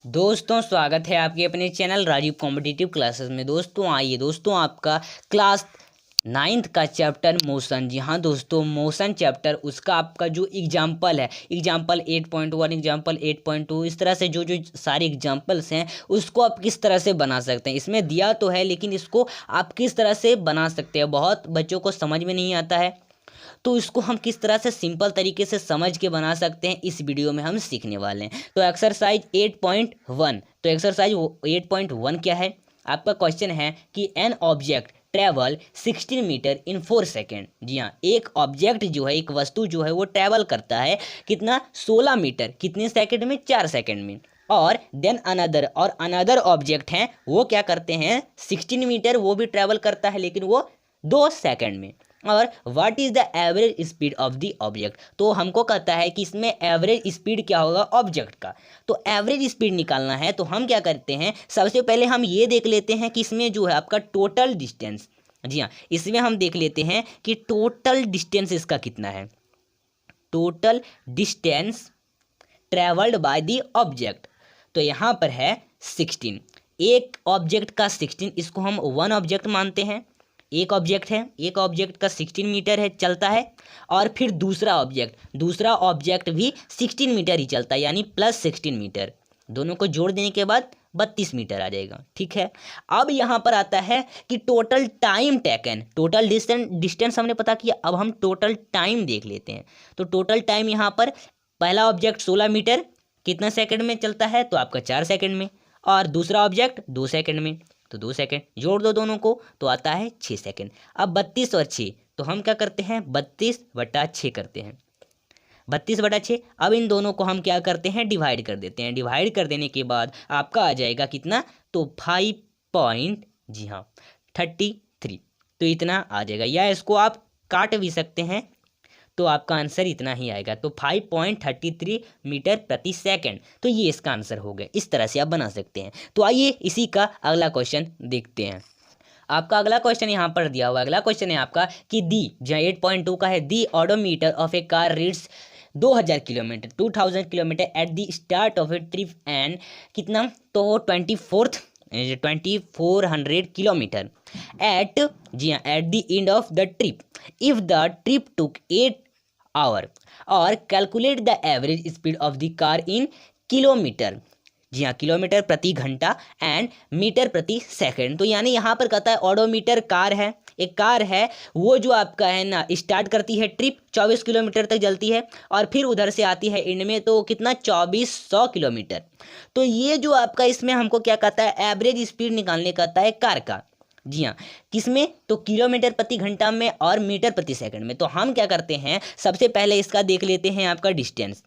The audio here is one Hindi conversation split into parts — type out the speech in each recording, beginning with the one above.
दोस्तों स्वागत है आपके अपने चैनल राजीव कॉम्पिटिटिव क्लासेस में। दोस्तों आइए दोस्तों आपका क्लास 9th का चैप्टर मोशन। जी हाँ दोस्तों, मोशन चैप्टर उसका आपका जो एग्जाम्पल है, एग्जाम्पल 8.1, एग्जाम्पल 8.2, इस तरह से जो जो सारे एग्जाम्पल्स हैं उसको आप किस तरह से बना सकते हैं। इसमें दिया तो है लेकिन इसको आप किस तरह से बना सकते हैं, बहुत बच्चों को समझ में नहीं आता है। तो इसको हम किस तरह से सिंपल तरीके से समझ के बना सकते हैं, इस वीडियो में हम सीखने वाले हैं। तो एक्सरसाइज 8.1, तो एक्सरसाइज 8.1 क्या है, आपका क्वेश्चन है कि an object travel 16 metre in 4 second. जी हाँ, एक ऑब्जेक्ट जो है, एक वस्तु जो है वो ट्रेवल करता है कितना, 16 मीटर, कितने सेकेंड में, 4 सेकेंड में। और देन अनदर ऑब्जेक्ट हैं, वो क्या करते हैं, 16 मीटर वो भी ट्रेवल करता है लेकिन वो 2 सेकेंड में। और what is the average speed of the object, तो हमको कहता है कि इसमें एवरेज स्पीड क्या होगा ऑब्जेक्ट का। तो एवरेज स्पीड निकालना है तो हम क्या करते हैं, सबसे पहले हम ये देख लेते हैं कि इसमें जो है आपका टोटल डिस्टेंस। जी हाँ, इसमें हम देख लेते हैं कि टोटल डिस्टेंस इसका कितना है। Total distance travelled by the object, तो यहाँ पर है 16। एक ऑब्जेक्ट का 16, इसको हम वन ऑब्जेक्ट मानते हैं। एक ऑब्जेक्ट है, एक ऑब्जेक्ट का 16 मीटर है, चलता है। और फिर दूसरा ऑब्जेक्ट भी 16 मीटर ही चलता है, यानी प्लस 16 मीटर। दोनों को जोड़ देने के बाद 32 मीटर आ जाएगा। ठीक है, अब यहाँ पर आता है कि total time taken, total distance हमने पता किया, अब हम टोटल टाइम देख लेते हैं। तो टोटल टाइम यहाँ पर, पहला ऑब्जेक्ट 16 मीटर कितना सेकंड में चलता है, तो आपका 4 सेकंड में। और दूसरा ऑब्जेक्ट 2 सेकंड में, तो 2 सेकंड, जोड़ दो दोनों को तो आता है 6 सेकंड। अब 32 और 6, तो हम क्या करते हैं, 32/6 करते हैं, 32/6। अब इन दोनों को हम क्या करते हैं, डिवाइड कर देते हैं। डिवाइड कर देने के बाद आपका आ जाएगा कितना, तो 5 पॉइंट, जी हाँ 33, तो इतना आ जाएगा। या इसको आप काट भी सकते हैं तो आपका आंसर इतना ही आएगा, तो 5.33 मीटर प्रति सेकंड। तो ये इसका आंसर हो गया। इस तरह से आप बना सकते हैं। तो आइए इसी का अगला क्वेश्चन देखते हैं। आपका अगला क्वेश्चन यहाँ पर दिया हुआ, अगला क्वेश्चन है आपका कि दी, जहाँ 8.2 का है, the odometer of a car reads 2000 kilometre 2000 kilometre at the start of a trip and कितना, तो 2400 किलोमीटर एट, जी हाँ, at the end of the trip if the trip took 8 hour और calculate the average speed of the car in kilometre. जी हाँ, किलोमीटर प्रति घंटा एंड मीटर प्रति सेकंड। तो यानी यहाँ पर कहता है ऑडोमीटर कार है, एक कार है, वो जो आपका है ना, स्टार्ट करती है ट्रिप 24 किलोमीटर तक चलती है और फिर उधर से आती है एंड में, तो कितना, 2400 किलोमीटर। तो ये जो आपका, इसमें हमको क्या कहता है, एवरेज स्पीड निकालने कहता है कार का। जी हाँ, किसमें, तो किलोमीटर प्रति घंटा में और मीटर प्रति सेकंड में। तो हम क्या करते हैं, सबसे पहले इसका देख लेते हैं आपका डिस्टेंस।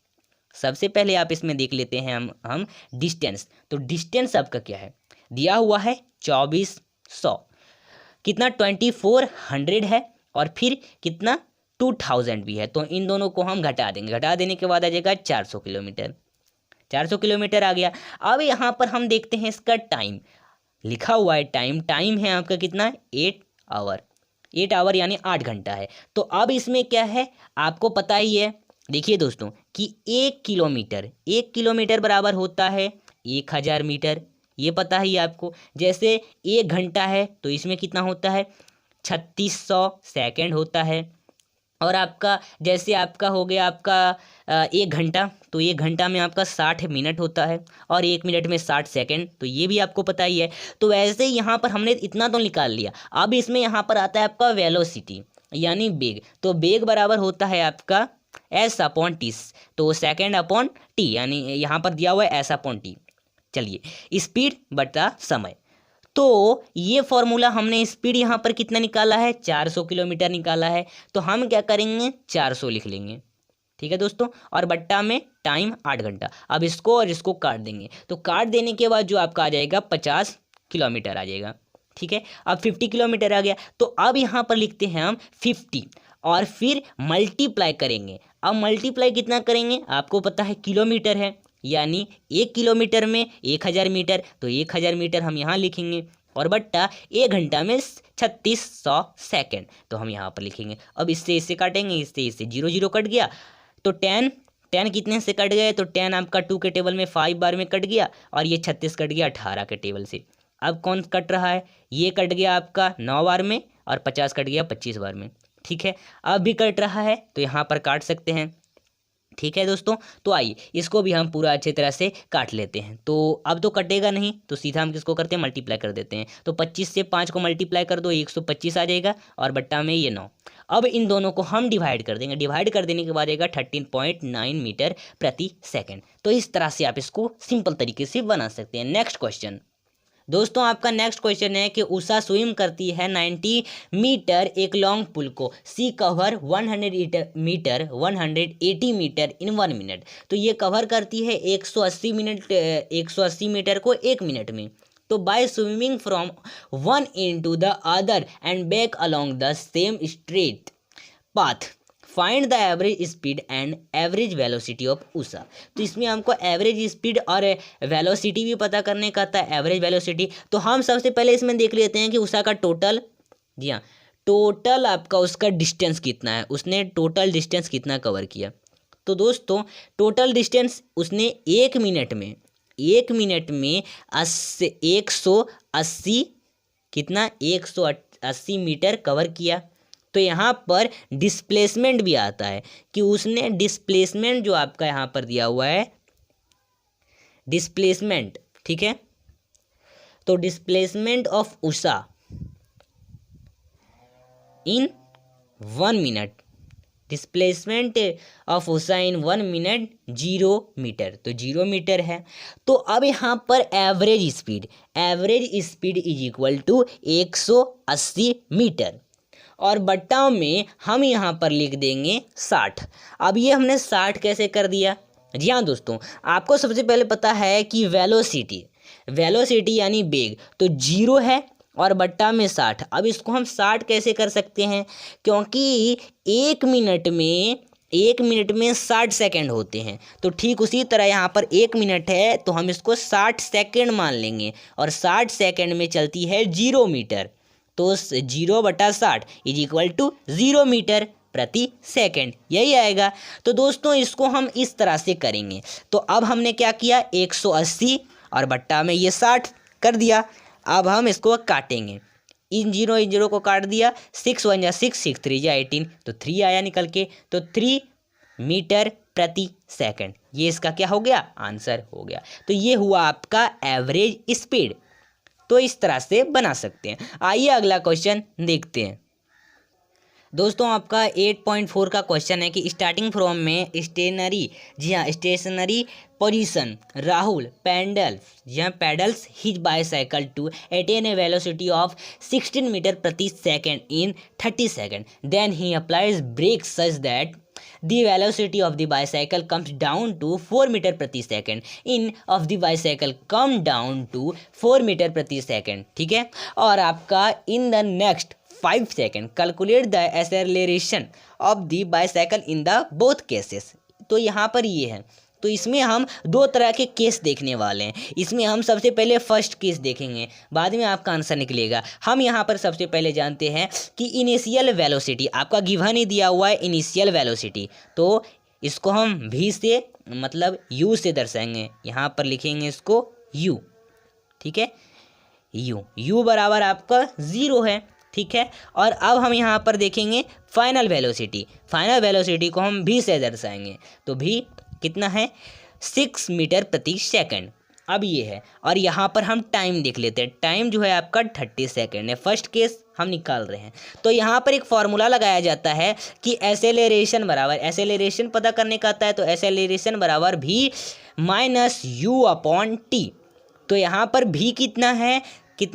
सबसे पहले आप इसमें देख लेते हैं हम डिस्टेंस। तो डिस्टेंस आपका क्या है, दिया हुआ है 2400, कितना 2400 है, और फिर कितना 2000 भी है। तो इन दोनों को हम घटा देंगे, घटा देने के बाद आ जाएगा 400 किलोमीटर। 400 किलोमीटर आ गया। अब यहाँ पर हम देखते हैं इसका टाइम, लिखा हुआ है टाइम है आपका कितना, 8 आवर, 8 आवर यानी 8 घंटा है। तो अब इसमें क्या है, आपको पता ही है, देखिए दोस्तों, कि 1 किलोमीटर बराबर होता है 1000 मीटर, ये पता ही है आपको। जैसे 1 घंटा है तो इसमें कितना होता है, 3600 सेकंड होता है। और आपका, जैसे आपका हो गया आपका 1 घंटा, तो 1 घंटा में आपका 60 मिनट होता है और 1 मिनट में 60 सेकंड, तो ये भी आपको पता ही है। तो वैसे ही यहाँ पर हमने इतना तो निकाल लिया। अब इसमें यहाँ पर आता है आपका वेलोसिटी, यानी बेग। तो बेग बराबर होता है आपका S/T, तो सेकंड/T, यानी यहाँ पर दिया हुआ है S/T। चलिए, स्पीड बटा समय, तो ये फॉर्मूला हमने स्पीड यहाँ पर कितना निकाला है, 400 किलोमीटर निकाला है। तो हम क्या करेंगे, 400 लिख लेंगे, ठीक है दोस्तों, और बट्टा में टाइम 8 घंटा। अब इसको और इसको काट देंगे, तो काट देने के बाद जो आपका आ जाएगा 50 किलोमीटर आ जाएगा। ठीक है, अब 50 किलोमीटर आ गया। तो अब यहाँ पर लिखते हैं हम 50 और फिर मल्टीप्लाई करेंगे। अब मल्टीप्लाई कितना करेंगे, आपको पता है किलोमीटर है, यानी 1 किलोमीटर में 1000 मीटर, तो 1000 मीटर हम यहाँ लिखेंगे, और बट्टा 1 घंटा में 3600 सेकंड, तो हम यहाँ पर लिखेंगे। अब इससे इससे काटेंगे, इससे इससे 0 0 कट गया, तो 10 10 कितने से कट गए, तो 10 आपका 2 के टेबल में 5 बार में कट गया, और ये 36 कट गया 18 के टेबल से। अब कौन कट रहा है, ये कट गया आपका 9 बार में, और 50 कट गया 25 बार में। ठीक है, अब भी कट रहा है तो यहाँ पर काट सकते हैं। ठीक है दोस्तों, तो आइए इसको भी हम पूरा अच्छी तरह से काट लेते हैं। तो अब तो कटेगा नहीं, तो सीधा हम किसको करते हैं, मल्टीप्लाई कर देते हैं। तो 25 से 5 को मल्टीप्लाई कर दो, 125 आ जाएगा, और बट्टा में ये 9। अब इन दोनों को हम डिवाइड कर देंगे, डिवाइड कर देने के बाद आएगा 13.9 मीटर प्रति सेकेंड। तो इस तरह से आप इसको सिंपल तरीके से बना सकते हैं। नेक्स्ट क्वेश्चन दोस्तों, आपका नेक्स्ट क्वेश्चन है कि उषा स्विम करती है 90 मीटर एक लॉन्ग पुल को, सी कवर 180 मीटर इन 1 मिनट। तो ये कवर करती है 180 मीटर को 1 मिनट में। तो by swimming from one end to the other end back along the same straight path, find the average speed and average velocity of Usha. तो इसमें हमको एवरेज स्पीड और वेलोसिटी भी पता करने का था, एवरेज वेलोसिटी। तो हम सबसे पहले इसमें देख लेते हैं कि उषा का टोटल, जी हाँ, टोटल आपका उसका डिस्टेंस कितना है, उसने टोटल डिस्टेंस कितना कवर किया। तो दोस्तों टोटल डिस्टेंस उसने 1 मिनट में 180 कितना 180 मीटर कवर किया। तो यहाँ पर डिस्प्लेसमेंट भी आता है कि उसने डिस्प्लेसमेंट जो आपका यहाँ पर दिया हुआ है डिस्प्लेसमेंट, ठीक है, तो displacement of Usha in 1 minute, displacement of Usha in 1 minute 0 metre, तो 0 मीटर है। तो अब यहाँ पर average speed is equal to 180 metre, और बट्टा में हम यहाँ पर लिख देंगे 60। अब ये हमने 60 कैसे कर दिया, जी हाँ दोस्तों, आपको सबसे पहले पता है कि वेलोसिटी यानी बेग तो 0 है और बट्टा में 60। अब इसको हम 60 कैसे कर सकते हैं, क्योंकि 1 मिनट में 60 सेकंड होते हैं। तो ठीक उसी तरह यहाँ पर 1 मिनट है तो हम इसको 60 सेकंड मान लेंगे, और 60 सेकंड में चलती है 0 मीटर। तो 0/60 इज इक्वल टू 0 मीटर प्रति सेकंड, यही आएगा। तो दोस्तों इसको हम इस तरह से करेंगे। तो अब हमने क्या किया, 180 और बट्टा में ये 60 कर दिया। अब हम इसको काटेंगे, इन जीरो को काट दिया, 6 1 जा 6, 6 3 जा 18, तो 3 आया निकल के, तो 3 मीटर प्रति सेकंड, ये इसका क्या हो गया, आंसर हो गया। तो ये हुआ आपका एवरेज स्पीड। तो इस तरह से बना सकते हैं। आइए अगला क्वेश्चन देखते हैं। दोस्तों आपका 8.4 का क्वेश्चन है कि स्टार्टिंग फ्रॉम में स्टेशनरी, जी हाँ stationary position, Rahul pedals his bicycle to attain a velocity of 16 metre प्रति second in 30 second. Then he applies brake such that the velocity of the bicycle comes down to 4 meter प्रति second, in of the bicycle come down to 4 metre प्रति सेकेंड, ठीक है। और आपका in the next 5 second calculate the acceleration of the bicycle in the both cases। तो यहाँ पर ये है, तो इसमें हम 2 तरह के केस देखने वाले हैं। इसमें हम सबसे पहले फर्स्ट केस देखेंगे, बाद में आपका आंसर निकलेगा। हम यहाँ पर सबसे पहले जानते हैं कि इनिशियल वेलोसिटी आपका गिवन ही दिया हुआ है, इनिशियल वेलोसिटी, तो इसको हम v से मतलब u से दर्शाएंगे। यहाँ पर लिखेंगे इसको u, ठीक है, u बराबर आपका 0 है, ठीक है। और अब हम यहाँ पर देखेंगे फाइनल वेलोसिटी को हम v से दर्शाएंगे, तो v कितना है 6 मीटर प्रति सेकंड। अब ये है, और यहाँ पर हम टाइम देख लेते हैं। टाइम जो है आपका 30 सेकंड है। फर्स्ट केस हम निकाल रहे हैं। तो यहाँ पर एक फॉर्मूला लगाया जाता है कि एसेलेरेशन पता करने का आता है, तो एसेलेरेशन बराबर v minus u upon t। तो यहाँ पर v कितना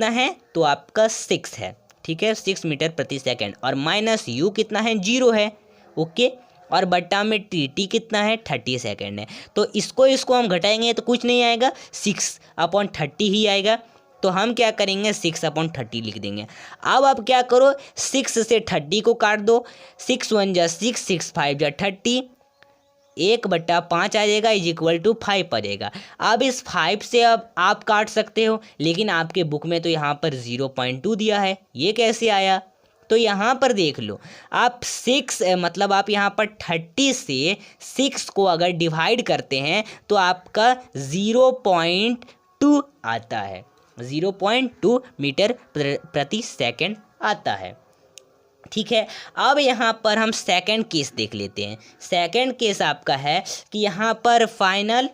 है तो आपका 6 है, ठीक है, 6 मीटर प्रति सेकंड, और माइनस u कितना है 0 है, ओके, और बट्टा में टी कितना है 30 सेकंड है। तो इसको हम घटाएंगे तो कुछ नहीं आएगा, 6/30 ही आएगा। तो हम क्या करेंगे 6/30 लिख देंगे। अब आप क्या करो 6 से 30 को काट दो, 6 1 जा 6, 6 5 जा 30, 1/5 आ जाएगा इज इक्वल टू 5 आ जाएगा। अब इस 5 से अब आप काट सकते हो, लेकिन आपके बुक में तो यहाँ पर 0.2 दिया है, ये कैसे आया, तो यहाँ पर देख लो, आप 6 मतलब आप यहाँ पर 30 से 6 को अगर डिवाइड करते हैं तो आपका 0.2 आता है, 0.2 मीटर प्रति सेकंड आता है। ठीक है, अब यहाँ पर हम सेकंड केस देख लेते हैं। सेकंड केस आपका है कि यहाँ पर फाइनल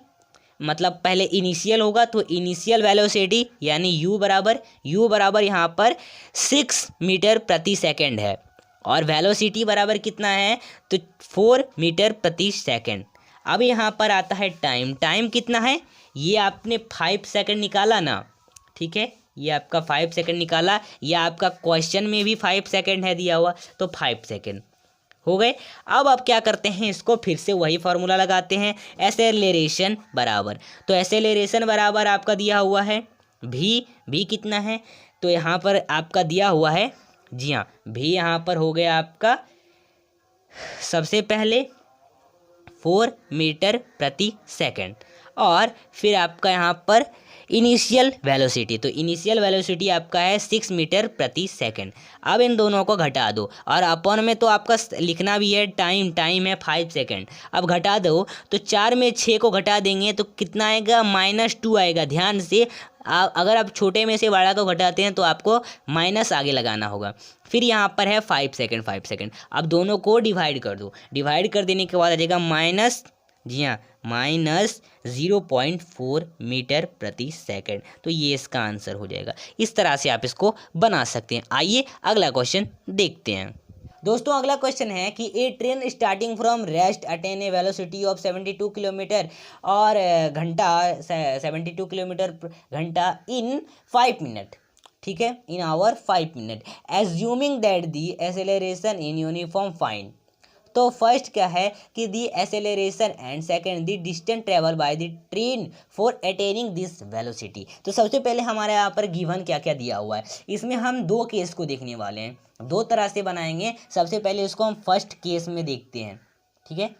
मतलब पहले इनिशियल होगा, तो इनिशियल वेलोसिटी यानी u बराबर यहाँ पर 6 मीटर प्रति सेकंड है, और वेलोसिटी बराबर कितना है, तो 4 मीटर प्रति सेकंड। अब यहाँ पर आता है टाइम कितना है, ये आपने 5 सेकंड निकाला ना, ठीक है, ये आपका 5 सेकंड निकाला, या आपका क्वेश्चन में भी 5 सेकंड है दिया हुआ, तो 5 सेकंड हो गए। अब आप क्या करते हैं, इसको फिर से वही फार्मूला लगाते हैं, एसेलेरेशन बराबर, तो एसेलेरेशन बराबर आपका दिया हुआ है भी कितना है, तो यहाँ पर आपका दिया हुआ है, जी हाँ, भी यहाँ पर हो गया आपका सबसे पहले 4 मीटर प्रति सेकंड, और फिर आपका यहाँ पर इनिशियल वेलोसिटी, तो इनिशियल वेलोसिटी आपका है 6 मीटर प्रति सेकंड। अब इन दोनों को घटा दो, और अपन में तो आपका लिखना भी है टाइम है 5 सेकंड। अब घटा दो, तो 4 में 6 को घटा देंगे तो कितना आएगा, -2 आएगा। ध्यान से अगर आप छोटे में से बड़ा को घटाते हैं तो आपको माइनस आगे लगाना होगा। फिर यहाँ पर है 5 सेकंड। अब दोनों को डिवाइड कर दो, डिवाइड कर देने के बाद आ जाएगा माइनस, जी हाँ, -0.4 मीटर प्रति सेकंड। तो ये इसका आंसर हो जाएगा। इस तरह से आप इसको बना सकते हैं। आइए अगला क्वेश्चन देखते हैं। दोस्तों अगला क्वेश्चन है कि a train starting from rest attain a velocity of 72 kilometre और घंटा 72 किलोमीटर घंटा इन 5 मिनट, ठीक है, in hour 5 minute, assuming that the acceleration in uniform find. तो फर्स्ट क्या है कि the acceleration and second the distance travel by the train for attaining this velocity. तो सबसे पहले हमारे यहाँ पर गिवन क्या क्या दिया हुआ है, इसमें हम 2 केस को देखने वाले हैं, 2 तरह से बनाएंगे। सबसे पहले इसको हम फर्स्ट केस में देखते हैं, ठीक है।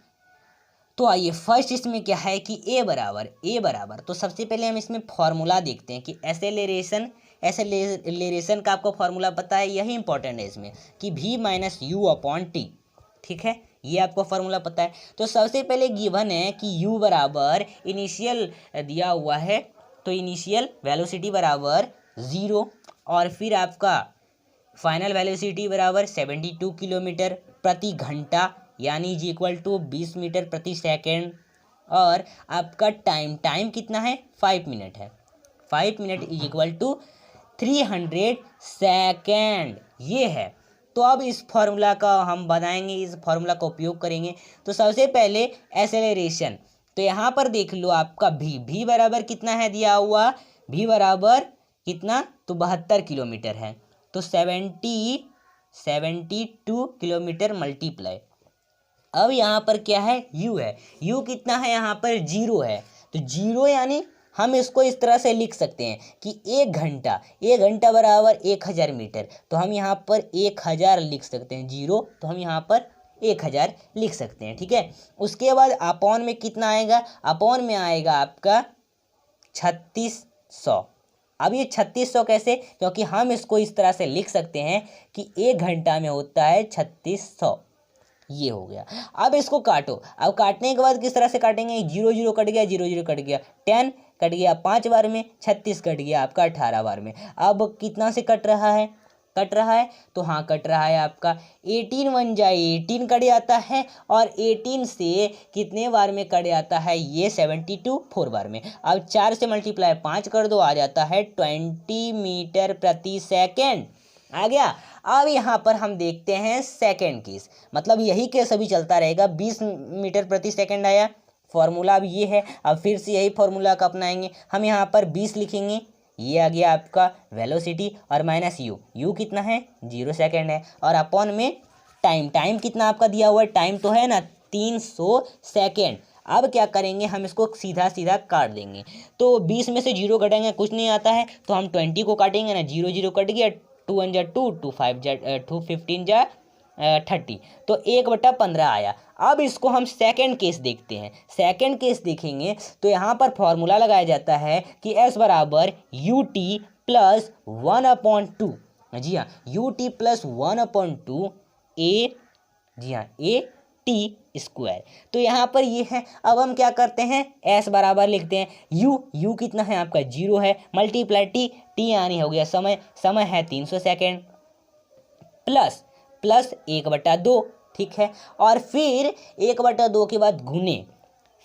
तो आइए फर्स्ट इसमें क्या है कि ए बराबर, तो सबसे पहले हम इसमें फॉर्मूला देखते हैं कि एसेलरेशन का आपको फॉर्मूला पता है, यही इंपॉर्टेंट है इसमें कि v - u/t, ठीक है, ये आपको फार्मूला पता है। तो सबसे पहले गिवन है कि u बराबर इनिशियल दिया हुआ है, तो इनिशियल वेलोसिटी बराबर 0, और फिर आपका फाइनल वेलोसिटी बराबर 72 किलोमीटर प्रति घंटा यानी जी इक्वल टू 20 मीटर प्रति सेकंड, और आपका टाइम कितना है, 5 मिनट है, 5 minute is equal to 300 second, ये है। तो अब इस फार्मूला का हम बनाएंगे, इस फार्मूला का उपयोग करेंगे। तो सबसे पहले एसेलरेशन, तो यहाँ पर देख लो आपका भी बराबर कितना है दिया हुआ, भी बराबर कितना, तो 72 किलोमीटर है, तो 72 किलोमीटर मल्टीप्लाई। अब यहाँ पर क्या है, u है, u कितना है, यहाँ पर 0 है, तो 0 यानी हम इसको इस तरह से लिख सकते हैं कि 1 घंटा बराबर 1000 मीटर, तो हम यहाँ पर 1000 लिख सकते हैं, 0 तो हम यहाँ पर 1000 लिख सकते हैं, ठीक है। उसके बाद अपॉन में कितना आएगा, अपॉन में आएगा आपका 3600। अब ये 3600 कैसे, क्योंकि हम इसको इस तरह से लिख सकते हैं कि 1 घंटा में होता है 3600, ये हो गया। अब इसको काटो, अब काटने के बाद किस तरह से काटेंगे, 0 0 कट गया, 0 0 कट गया, 10 कट गया 5 बार में, 36 कट गया आपका 18 बार में। अब कितना से कट रहा है, तो हाँ कट रहा है आपका 18 1 जा 18 कट जाता है, और 18 से कितने बार में कट जाता है, ये 72 4 बार में। अब 4 से मल्टीप्लाई 5 कर दो, आ जाता है 20 मीटर प्रति सेकेंड, आ गया। अब यहाँ पर हम देखते हैं सेकंड केस, मतलब यही केस अभी चलता रहेगा, 20 मीटर प्रति सेकंड आया, फॉर्मूला अब ये है। अब फिर से यही फॉर्मूला का अपनाएंगे, हम यहाँ पर 20 लिखेंगे, ये आ गया आपका वेलोसिटी, और माइनस u कितना है, 0 सेकंड है, और अपॉन में टाइम कितना आपका दिया हुआ है, टाइम तो है ना 300 सेकेंड। अब क्या करेंगे, हम इसको सीधा काट देंगे, तो 20 में से 0 कटेंगे, कुछ नहीं आता है, तो हम 20 को काटेंगे ना, 0 0 कट गया, 2 1 जा 2, 2 5 जा 2 15 जा 30, तो 1/15 आया। अब इसको हम सेकंड केस देखते हैं। सेकंड केस देखेंगे तो यहाँ पर फॉर्मूला लगाया जाता है कि s बराबर ut प्लस 1/2, जी हाँ, यू टी प्लस 1/2 ए, जी हाँ, ए टी स्क्वायर। तो यहाँ पर ये है। अब हम क्या करते हैं, एस बराबर लिखते हैं यू कितना है आपका 0 है, मल्टीप्लाई टी यानी हो गया समय, समय है 300 सेकेंड, प्लस प्लस 1/2, ठीक है। और फिर 1/2 के बाद गुने,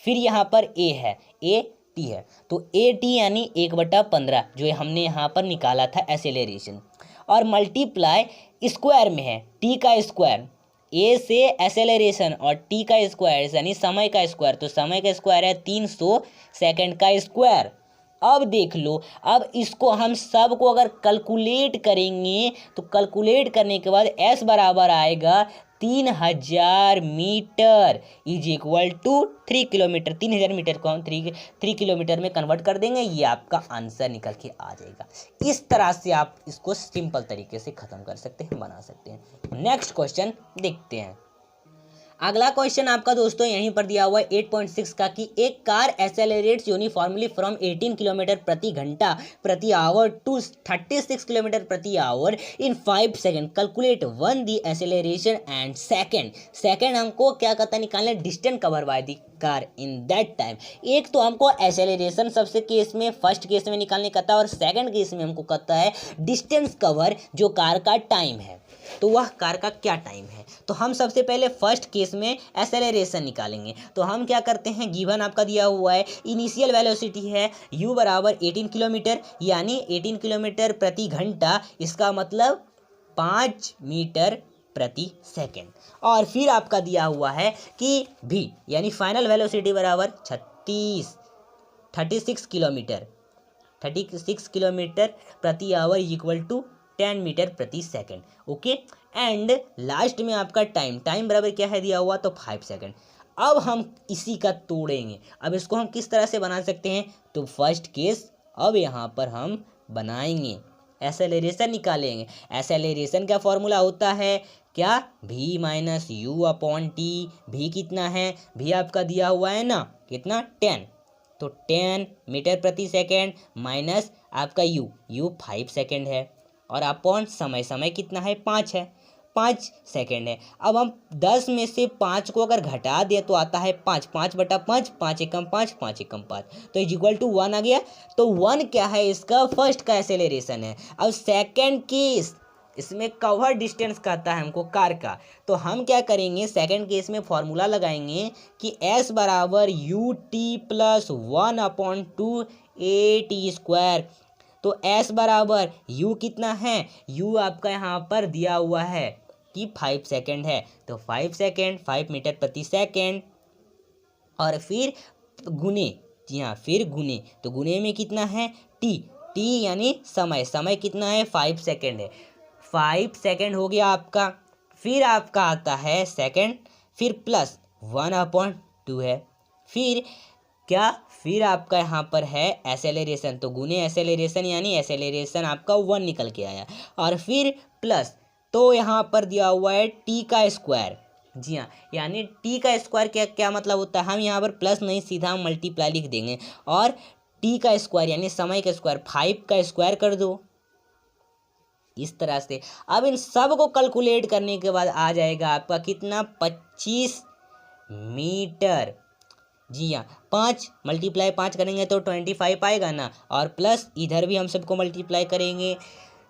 फिर यहाँ पर ए है, ए टी है, तो ए टी यानी 1/15 जो हमने यहाँ पर निकाला था एसेलेरेशन, और मल्टीप्लाई स्क्वायर में है टी का स्क्वायर, ए से एसेलेरेशन और टी का स्क्वायर यानी समय का स्क्वायर, तो समय का स्क्वायर है 300 सेकेंड का स्क्वायर। अब देख लो, अब इसको हम सब को अगर कैलकुलेट करेंगे तो कैलकुलेट करने के बाद एस बराबर आएगा 3000 metre is equal to 3 kilometre. 3000 metre को हम 3 किलोमीटर में कन्वर्ट कर देंगे, ये आपका आंसर निकल के आ जाएगा। इस तरह से आप इसको सिंपल तरीके से ख़त्म कर सकते हैं, बना सकते हैं। नेक्स्ट क्वेश्चन देखते हैं। अगला क्वेश्चन आपका दोस्तों यहीं पर दिया हुआ है 8.6 का, कि एक car accelerates uniformly from 18 kilometre प्रति घंटा प्रति आवर टू 36 किलोमीटर प्रति hour in 5 second. Calculate one the acceleration and second हमको क्या कहता है निकालना, distance cover by the car in that time. एक तो हमको एक्सेलरेशन सबसे केस में फर्स्ट केस में निकालने कहता है, और सेकंड केस में हमको कहता है डिस्टेंस कवर जो कार का टाइम है, तो वह कार का क्या टाइम है। तो हम सबसे पहले फर्स्ट केस में एक्सेलरेशन निकालेंगे। तो हम क्या करते हैं, गिवन आपका दिया हुआ है इनिशियल वेलोसिटी है u बराबर 18 किलोमीटर यानी 18 किलोमीटर प्रति घंटा, इसका मतलब 5 मीटर प्रति सेकेंड। और फिर आपका दिया हुआ है कि v यानी फाइनल वेलोसिटी बराबर 36 किलोमीटर प्रति आवर इक्वल टू 10 मीटर प्रति सेकेंड। ओके, एंड लास्ट में आपका टाइम बराबर क्या है दिया हुआ, तो 5 सेकेंड। अब हम इसी का तोड़ेंगे। अब इसको हम किस तरह से बना सकते हैं, तो फर्स्ट केस अब यहाँ पर हम बनाएंगे, एक्सेलरेशन निकालेंगे। एक्सेलरेशन का फॉर्मूला होता है क्या, v minus you upon T. भी कितना है, भी आपका दिया हुआ है ना कितना 10, तो 10 मीटर प्रति सेकेंड माइनस आपका यू 5 सेकेंड है, और अपॉन समय कितना है 5 है, 5 सेकेंड है। अब हम 10 में से 5 को अगर घटा दें तो आता है 5, 5/5, 5 एकम 5, 5 एकम 5, तो इज इक्वल टू 1 आ गया। तो 1 क्या है, इसका फर्स्ट का एक्सेलरेशन है। अब सेकेंड केस, इसमें कवर डिस्टेंस कहता है हमको कार का, तो हम क्या करेंगे, सेकेंड केस में फॉर्मूला लगाएंगे कि s बराबर U T plus 1/2 A T square. तो s बराबर u कितना है, u आपका यहाँ पर दिया हुआ है कि 5 सेकेंड है, तो 5 सेकेंड 5 मीटर प्रति सेकेंड, और फिर गुने, जी हाँ फिर गुने, तो गुने में कितना है t यानी समय कितना है 5 सेकेंड है, 5 सेकेंड हो गया आपका। फिर आपका आता है सेकेंड, फिर प्लस 1/2 है, फिर क्या, फिर आपका यहाँ पर है एक्सेलरेशन, तो गुने एक्सेलरेशन यानी एक्सेलरेशन आपका 1 निकल के आया, और फिर प्लस, तो यहाँ पर दिया हुआ है टी का स्क्वायर। जी हाँ, यानी टी का स्क्वायर क्या मतलब होता है, हम यहाँ पर प्लस नहीं सीधा हम मल्टीप्लाई लिख देंगे, और टी का स्क्वायर यानी समय का स्क्वायर 5 का स्क्वायर कर दो, इस तरह से। अब इन सब को कैलकुलेट करने के बाद आ जाएगा आपका कितना, 25 मीटर। जी हाँ, 5 मल्टीप्लाई 5 करेंगे तो 25 आएगा ना, और प्लस इधर भी हम सबको मल्टीप्लाई करेंगे,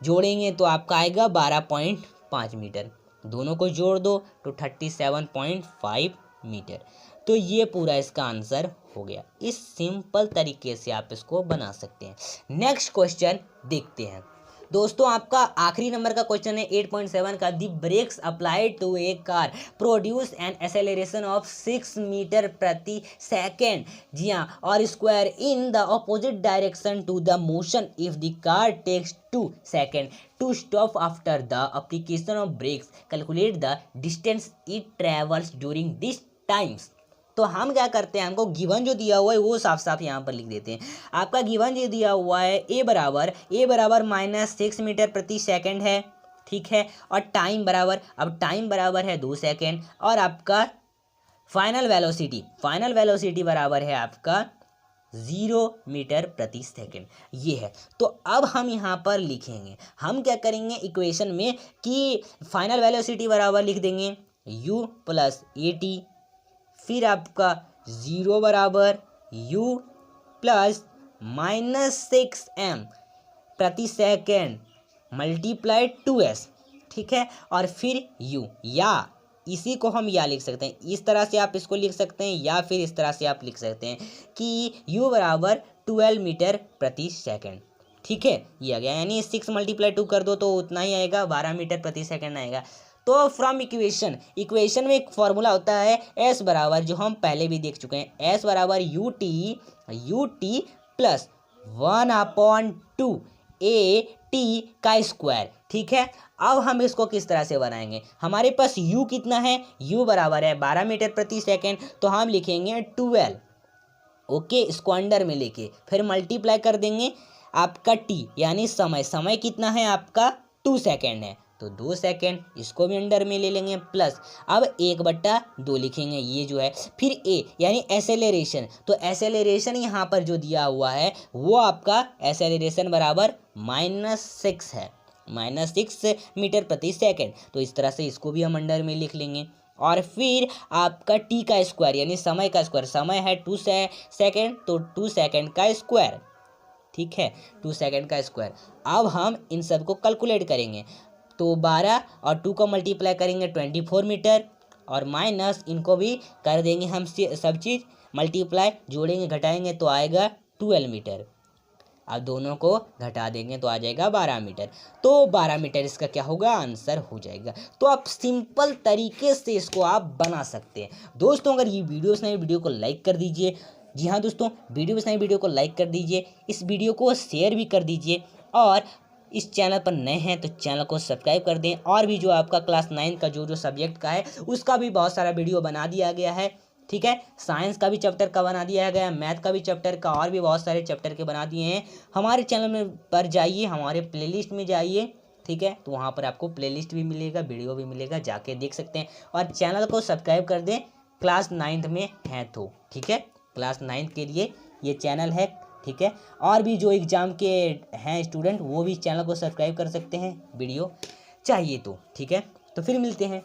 जोड़ेंगे तो आपका आएगा 12.5 मीटर। दोनों को जोड़ दो तो 37.5 मीटर। तो ये पूरा इसका आंसर हो गया। इस सिंपल तरीके से आप इसको बना सकते हैं। नेक्स्ट क्वेश्चन देखते हैं दोस्तों, आपका आखिरी नंबर का क्वेश्चन है 8.7 का, the brakes applied to a car produce an acceleration of 6 metre प्रति सेकेंड। जी हाँ, और square in the opposite direction to the motion if the car takes 2 second to stop after the application of brakes. Calculate the distance it travels during this times. तो हम क्या करते हैं, हमको गिवन जो दिया हुआ है वो साफ साफ यहाँ पर लिख देते हैं। आपका गिवन जो दिया हुआ है ए बराबर -6 मीटर प्रति सेकंड है, ठीक है, और टाइम बराबर है 2 सेकंड, और आपका फाइनल वेलोसिटी बराबर है आपका 0 मीटर प्रति सेकेंड ये है। तो अब हम यहाँ पर लिखेंगे, हम क्या करेंगे इक्वेशन में कि फाइनल वेलोसिटी बराबर लिख देंगे u प्लस ए टी, फिर आपका 0 बराबर u प्लस -6m प्रति सेकेंड मल्टीप्लाई 2s, ठीक है, और फिर u, या इसी को हम या लिख सकते हैं, इस तरह से आप इसको लिख सकते हैं, या फिर इस तरह से आप लिख सकते हैं कि u बराबर 12 मीटर प्रति सेकेंड, ठीक है, ये आ गया। यानी 6 × 2 कर दो तो उतना ही आएगा, 12 मीटर प्रति सेकेंड आएगा। तो फ्रॉम इक्वेशन में एक फॉर्मूला होता है s बराबर, जो हम पहले भी देख चुके हैं, s बराबर U T plus 1/2 A T का स्क्वायर, ठीक है। अब हम इसको किस तरह से बनाएंगे, हमारे पास u कितना है, u बराबर है 12 मीटर प्रति सेकेंड, तो हम लिखेंगे 12, ओके, इसको अंडर में लेके फिर मल्टीप्लाई कर देंगे आपका t, यानी समय कितना है आपका 2 सेकेंड है, तो 2 सेकेंड, इसको भी अंडर में ले लेंगे, प्लस अब 1/2 लिखेंगे ये जो है, फिर a यानी एसेलेरेशन, तो एसेलेरेशन यहाँ पर जो दिया हुआ है वो आपका एसेलेरेशन बराबर -6 है, -6 मीटर प्रति सेकेंड, तो इस तरह से इसको भी हम अंडर में लिख लेंगे। और फिर आपका t का स्क्वायर यानी समय का स्क्वायर, समय है 2 सेकेंड, तो 2 सेकेंड का स्क्वायर, ठीक है, 2 सेकेंड का स्क्वायर। अब हम इन सब को कैलकुलेट करेंगे, तो 12 और 2 को मल्टीप्लाई करेंगे 24 मीटर, और माइनस इनको भी कर देंगे हम सब चीज़ मल्टीप्लाई, जोड़ेंगे घटाएंगे तो आएगा 12 मीटर। अब दोनों को घटा देंगे तो आ जाएगा 12 मीटर, तो 12 मीटर इसका क्या होगा, आंसर हो जाएगा। तो आप सिंपल तरीके से इसको आप बना सकते हैं। दोस्तों अगर ये वीडियो को लाइक कर दीजिए, जी हाँ दोस्तों, वीडियो को लाइक कर दीजिए, इस वीडियो को शेयर भी कर दीजिए, और इस चैनल पर नए हैं तो चैनल को सब्सक्राइब कर दें। और भी जो आपका क्लास 9 का जो सब्जेक्ट का है उसका भी बहुत सारा वीडियो बना दिया गया है, ठीक है, साइंस का भी चैप्टर का बना दिया गया है, मैथ का भी चैप्टर का, और भी बहुत सारे चैप्टर के बना दिए हैं। हमारे चैनल में पर जाइए, हमारे प्लेलिस्ट में जाइए, ठीक है, तो वहाँ पर आपको प्लेलिस्ट भी मिलेगा, वीडियो भी मिलेगा, जाके देख सकते हैं। और चैनल को सब्सक्राइब कर दें, क्लास 9 में हैं तो, ठीक है, क्लास 9 के लिए ये चैनल है, ठीक है। और भी जो एग्ज़ाम के हैं स्टूडेंट वो भी चैनल को सब्सक्राइब कर सकते हैं, वीडियो चाहिए तो, ठीक है। तो फिर मिलते हैं।